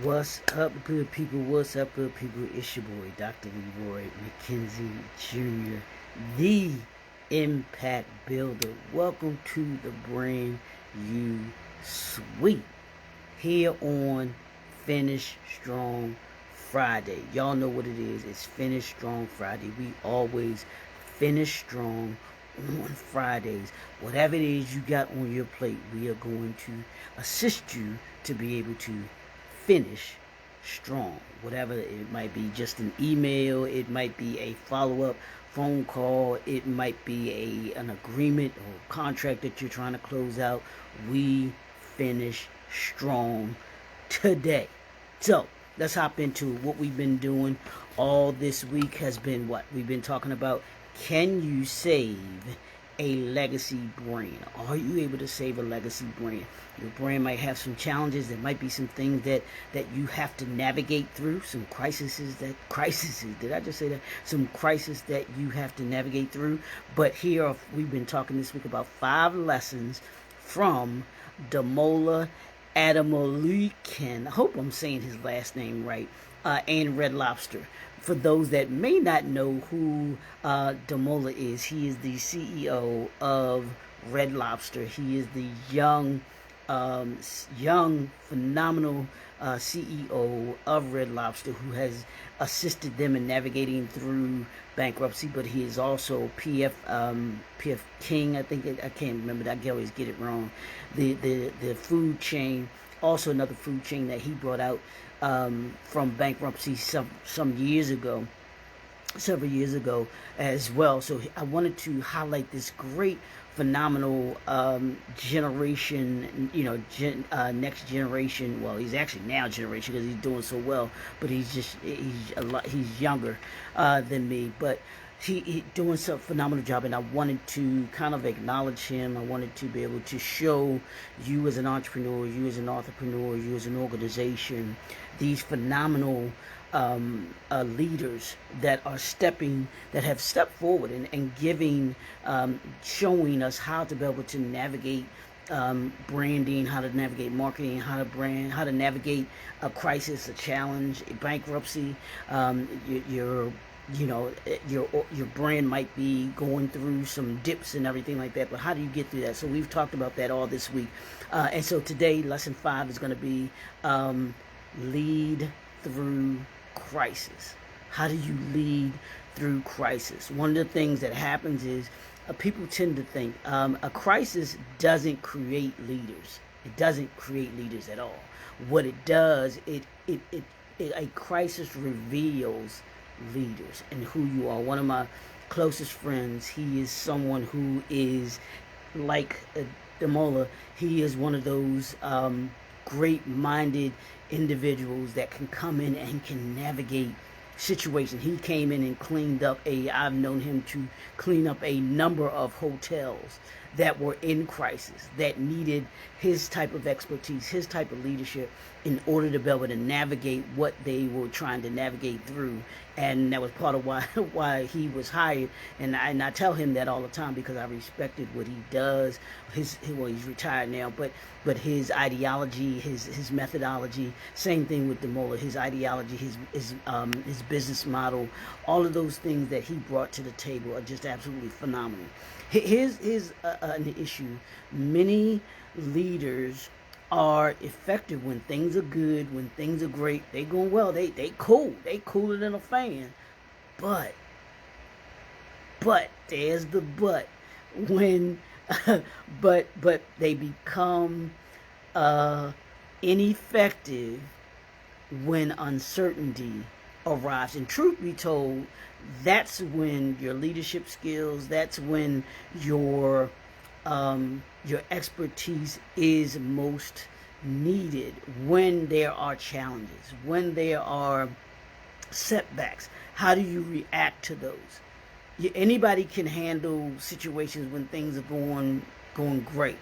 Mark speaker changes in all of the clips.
Speaker 1: What's up, good people? What's up, good people? It's your boy, Dr. Leroy McKenzie Jr., the Impact Builder. Welcome to the brand new suite here on Finish Strong Friday. Y'all know what it is. It's Finish Strong Friday. We always finish strong on Fridays. Whatever it is you got on your plate, we are going to assist you to be able to finish strong. Whatever it might be, just an email, it might be a follow up phone call, it might be an agreement or contract that you're trying to close out. We finish strong today. So let's hop into what we've been doing all this week. Has been what we've been talking about. Can you save a legacy brand? Are you able to save a legacy brand? Your brand might have some challenges. There might be some things that you have to navigate through. Some crises. Did I just say that? Some crisis that you have to navigate through. But here we've been talking this week about 5 lessons from Damola Adamoluken. I hope I'm saying his last name right. And Red Lobster. For those that may not know who Damola is, he is the CEO of Red Lobster. He is the young, phenomenal CEO of Red Lobster, who has assisted them in navigating through bankruptcy. But he is also PF King. I can't remember. I always get it wrong. The food chain, also another food chain that he brought out from bankruptcy some years ago, several years ago as well. So I wanted to highlight this great, phenomenal generation, next generation. Well, he's actually now generation because he's doing so well, but he's younger than me, but he doing such a phenomenal job, and I wanted to kind of acknowledge him. I wanted to be able to show you as an entrepreneur, you as an entrepreneur, you as an organization, these phenomenal leaders that are that have stepped forward and giving, showing us how to be able to navigate branding, how to navigate marketing, how to navigate a crisis, a challenge, a bankruptcy. Your brand might be going through some dips and everything like that, but how do you get through that? So we've talked about that all this week, and so today lesson 5 is going to be lead through crisis. How do you lead through crisis? One of the things that happens is people tend to think a crisis doesn't create leaders. It doesn't create leaders at all. What it does, a crisis reveals leaders and who you are. One of my closest friends, he is someone who is like Damola. He is one of those great-minded individuals that can come in and can navigate situations. He came in and cleaned up I've known him to clean up a number of hotels that were in crisis, that needed his type of expertise, his type of leadership in order to be able to navigate what they were trying to navigate through. And that was part of why he was hired. And I tell him that all the time because I respected what he does. He's retired now, but his ideology, his methodology, same thing with Damola, his ideology, his business model, all of those things that he brought to the table are just absolutely phenomenal. Here's an issue. Many leaders are effective when things are good, when things are great, they going well, they cool, they cooler than a fan. But there's the but. When but they become ineffective when uncertainty arrives. And truth be told, that's when your leadership skills, that's when your expertise is most needed, when there are challenges, when there are setbacks. How do you react to those? Anybody can handle situations when things are going great.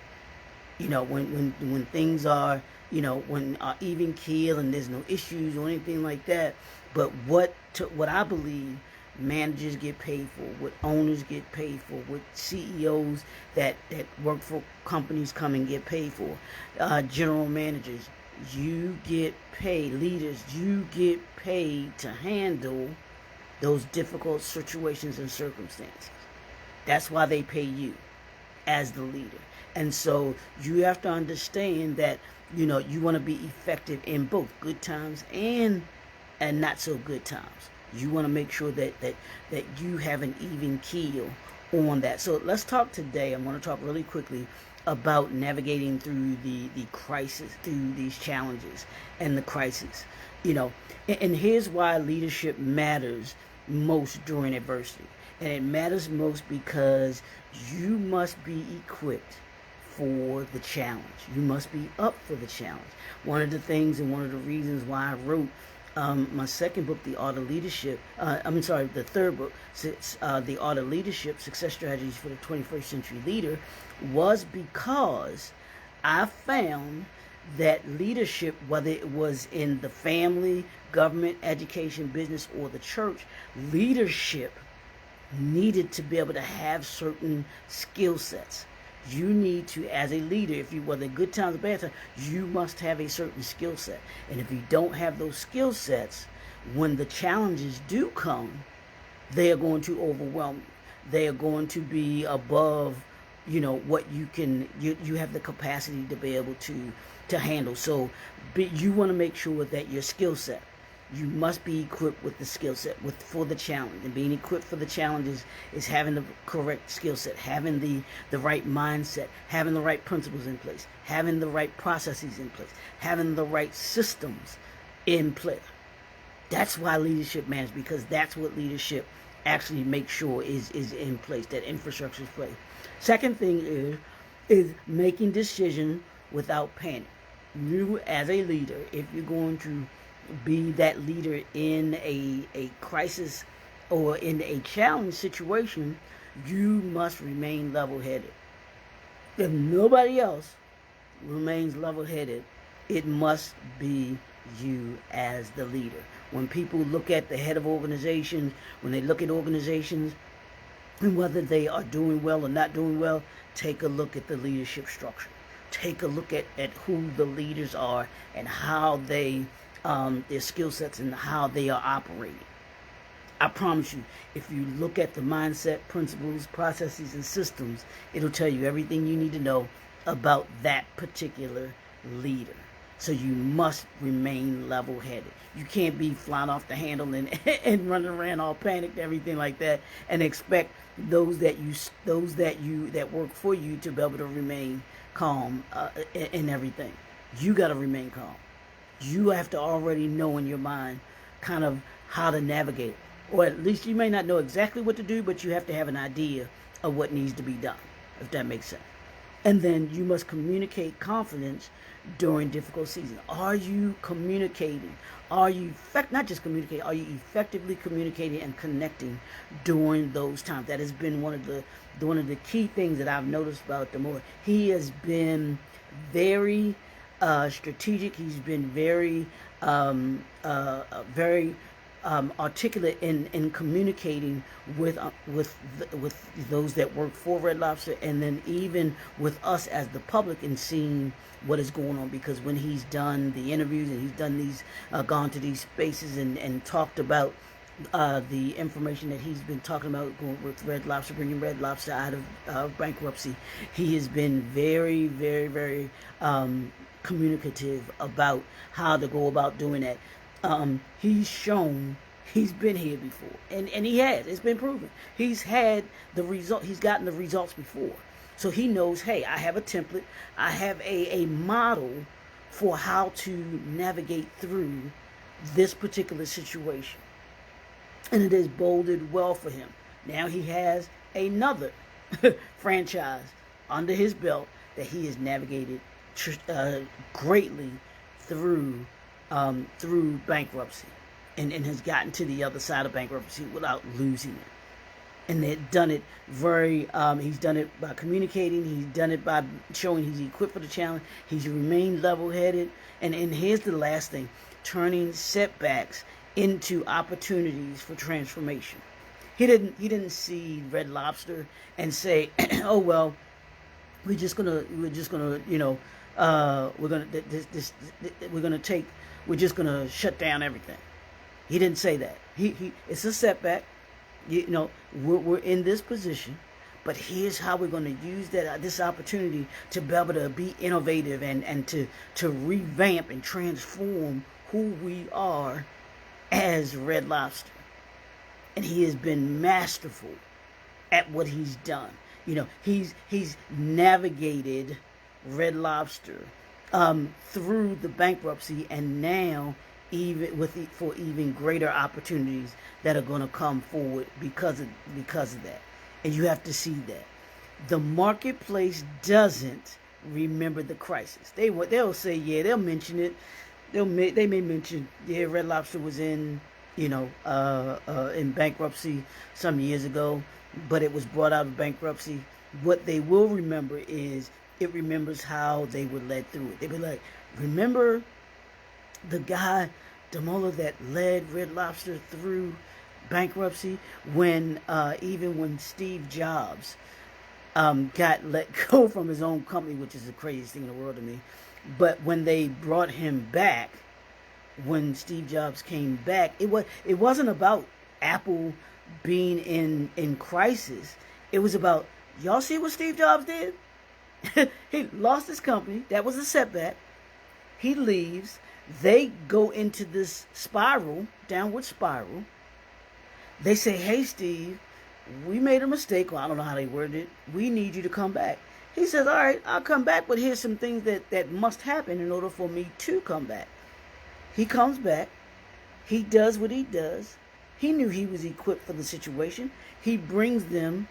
Speaker 1: When things are, when even keel and there's no issues or anything like that. But what I believe managers get paid for, what owners get paid for, what CEOs that work for companies come and get paid for, general managers, You get paid, leaders, you get paid to handle those difficult situations and circumstances. That's why they pay you as the leader. And so you have to understand that, you want to be effective in both good times and not so good times. You want to make sure that you have an even keel on that. So let's talk today. I want to talk really quickly about navigating through the crisis, through these challenges and the crisis. And here's why leadership matters most during adversity. And it matters most because you must be equipped for the challenge. You must be up for the challenge. One of the things and one of the reasons why I wrote my second book, The Art of Leadership, the third book, The Art of Leadership, Success Strategies for the 21st Century Leader, was because I found that leadership, whether it was in the family, government, education, business, or the church, leadership needed to be able to have certain skill sets. You need to, as a leader, whether good times or bad times, you must have a certain skill set. And if you don't have those skill sets, when the challenges do come, they are going to overwhelm you. They are going to be above, what you have the capacity to be able to handle. So you want to make sure that your skill set, you must be equipped with the skill set for the challenge. And being equipped for the challenges is having the correct skill set, having the right mindset, having the right principles in place, having the right processes in place, having the right systems in place. That's why leadership matters, because that's what leadership actually makes sure is in place, that infrastructure is placed. Second thing is making decisions without panic. You, as a leader, if you're going to be that leader in a crisis or in a challenge situation, you must remain level-headed. If nobody else remains level-headed, it must be you as the leader. When people look at the head of organizations, when they look at organizations, and whether they are doing well or not doing well, take a look at the leadership structure. Take a look at who the leaders are and how they their skill sets and how they are operating. I promise you, if you look at the mindset, principles, processes, and systems, it'll tell you everything you need to know about that particular leader. So you must remain level-headed. You can't be flying off the handle and running around all panicked, everything like that, and expect those that work for you to be able to remain calm in everything. You got to remain calm. You have to already know in your mind kind of how to navigate, or at least you may not know exactly what to do, but you have to have an idea of what needs to be done, if that makes sense. And then you must communicate confidence during difficult seasons. Are you communicating? Are you not just communicating? Are you effectively communicating and connecting during those times? That has been one of the key things that I've noticed about Demore. He has been very strategic. He's been very articulate in communicating with those that work for Red Lobster, and then even with us as the public, and seeing what is going on. Because when he's done the interviews and he's done these, gone to these spaces and talked about the information that he's been talking about going with Red Lobster, bringing Red Lobster out of bankruptcy, he has been very, very, very communicative about how to go about doing that. He's shown he's been here before, and he has. It's been proven. He's had the result. He's gotten the results before, so he knows. Hey, I have a template. I have a model for how to navigate through this particular situation, and it has boded well for him. Now he has another franchise under his belt that he has navigated greatly through bankruptcy, and has gotten to the other side of bankruptcy without losing it. And they've done it he's done it by communicating. He's done it by showing he's equipped for the challenge. He's remained level-headed. And here's the last thing: turning setbacks into opportunities for transformation. He didn't see Red Lobster and say, oh well, we're just gonna we're gonna take, we're just gonna shut down everything. He didn't say that. It's a setback. You know, we're in this position, but here's how we're going to use this opportunity to be able to be innovative and to revamp and transform who we are as Red Lobster. And he has been masterful at what he's done. You know, he's navigated Red Lobster through the bankruptcy, and now for even greater opportunities that are going to come forward because of that. And you have to see that the marketplace doesn't remember the crisis. They'll say, yeah, they'll mention it. They may mention, yeah, Red Lobster was in in bankruptcy some years ago, but it was brought out of bankruptcy. What they will remember is it remembers how they were led through it. They be like, remember the guy Damola that led Red Lobster through bankruptcy when even when Steve Jobs got let go from his own company, which is the craziest thing in the world to me. But when they brought him back, when Steve Jobs came back, it wasn't about Apple being in crisis. It was about, y'all see what Steve Jobs did? He lost his company. That was a setback. He leaves. They go into this spiral, downward spiral. They say, hey, Steve, we made a mistake. Well, I don't know how they worded it. We need you to come back. He says, all right, I'll come back, but here's some things that must happen in order for me to come back. He comes back. He does what he does. He knew he was equipped for the situation. He brings them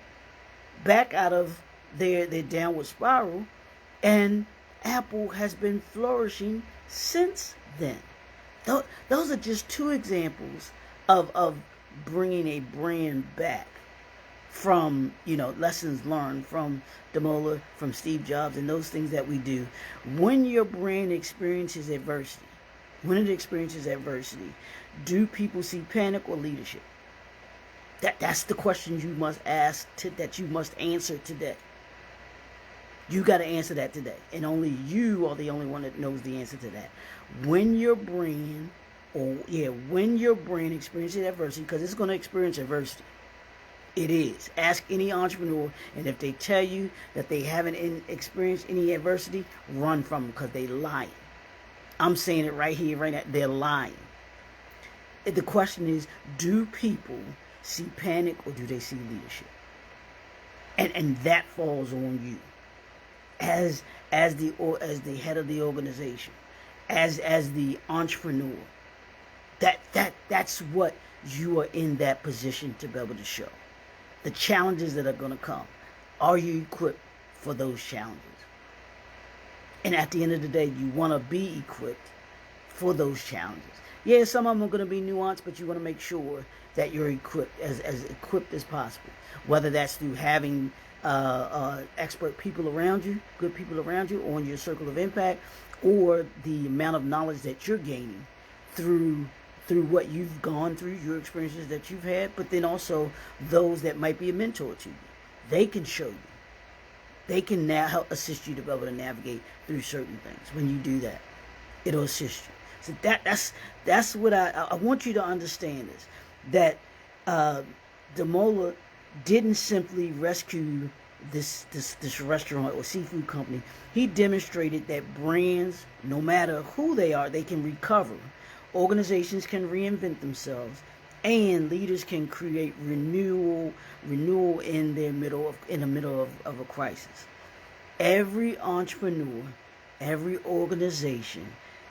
Speaker 1: back out of their downward spiral, and Apple has been flourishing since then. Those are just two examples of bringing a brand back from, lessons learned from Damola, from Steve Jobs, and those things that we do. When your brand experiences adversity, do people see panic or leadership? That's the question you must ask, that you must answer today. You got to answer that today. And only you are the only one that knows the answer to that. When your brand experiences adversity, because it's going to experience adversity. It is. Ask any entrepreneur, and if they tell you that they haven't experienced any adversity, run from them, because they lying. I'm saying it right here, right now. They're lying. The question is, do people see panic or do they see leadership? And that falls on you. As the head of the organization, as the entrepreneur, that's what you are in that position to be able to show. The challenges that are going to come, are you equipped for those challenges? And at the end of the day, you want to be equipped for those challenges. Yeah, some of them are going to be nuanced, but you want to make sure that you're equipped, as equipped as possible. Whether that's through having expert people around you, good people around you on your circle of impact, or the amount of knowledge that you're gaining through what you've gone through, your experiences that you've had, but then also those that might be a mentor to you. They can show you. They can now help assist you to be able to navigate through certain things. When you do that, it'll assist you. So that's what I want you to understand is that Damola didn't simply rescue this restaurant or seafood company. He demonstrated that brands, no matter who they are, they can recover. Organizations can reinvent themselves, and leaders can create renewal in the middle of a crisis. Every entrepreneur, every organization,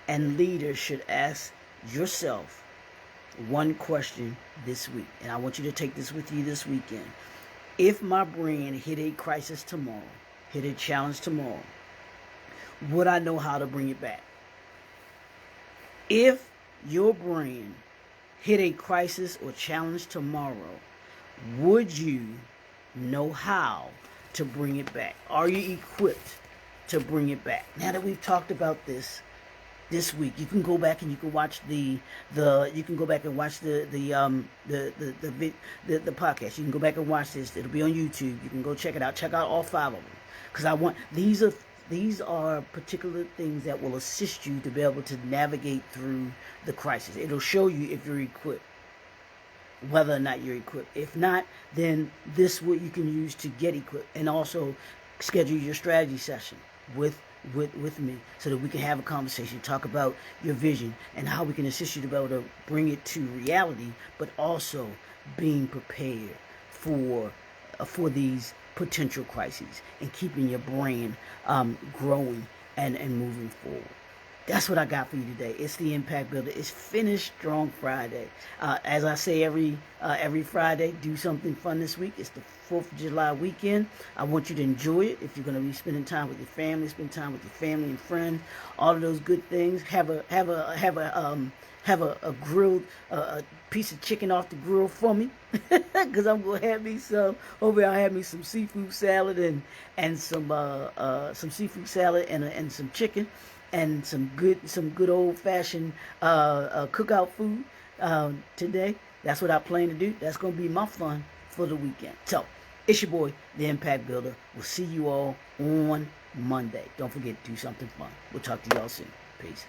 Speaker 1: and leader should ask yourself one question this week, and I want you to take this with you this weekend. If my brand hit a crisis tomorrow, hit a challenge tomorrow, would I know how to bring it back? If your brand hit a crisis or challenge tomorrow, would you know how to bring it back? Are you equipped to bring it back? Now that we've talked about this week, you can go back and you can watch the podcast. You can go back and watch this. It'll be on YouTube. You can go check it out. Check out all 5 of them, because These are particular things that will assist you to be able to navigate through the crisis. It'll show you if you're equipped, whether or not you're equipped. If not, then this is what you can use to get equipped, and also schedule your strategy session with me so that we can have a conversation, talk about your vision and how we can assist you to be able to bring it to reality, but also being prepared for these potential crises and keeping your brain growing and moving forward. That's what I got for you today. It's the Impact Builder. It's Finish Strong Friday. As I say every Friday, do something fun this week. It's the 4th of July weekend. I want you to enjoy it. If you're going to be spending time with your family, spend time with your family and friends. All of those good things. Have a grilled a piece of chicken off the grill for me, because I'm gonna have me some over here. I have me some seafood salad and some seafood salad and some chicken and some good old fashioned cookout food today. That's what I plan to do. That's gonna be my fun for the weekend. So it's your boy, the Impact Builder. We'll see you all on Monday. Don't forget to do something fun. We'll talk to y'all soon. Peace.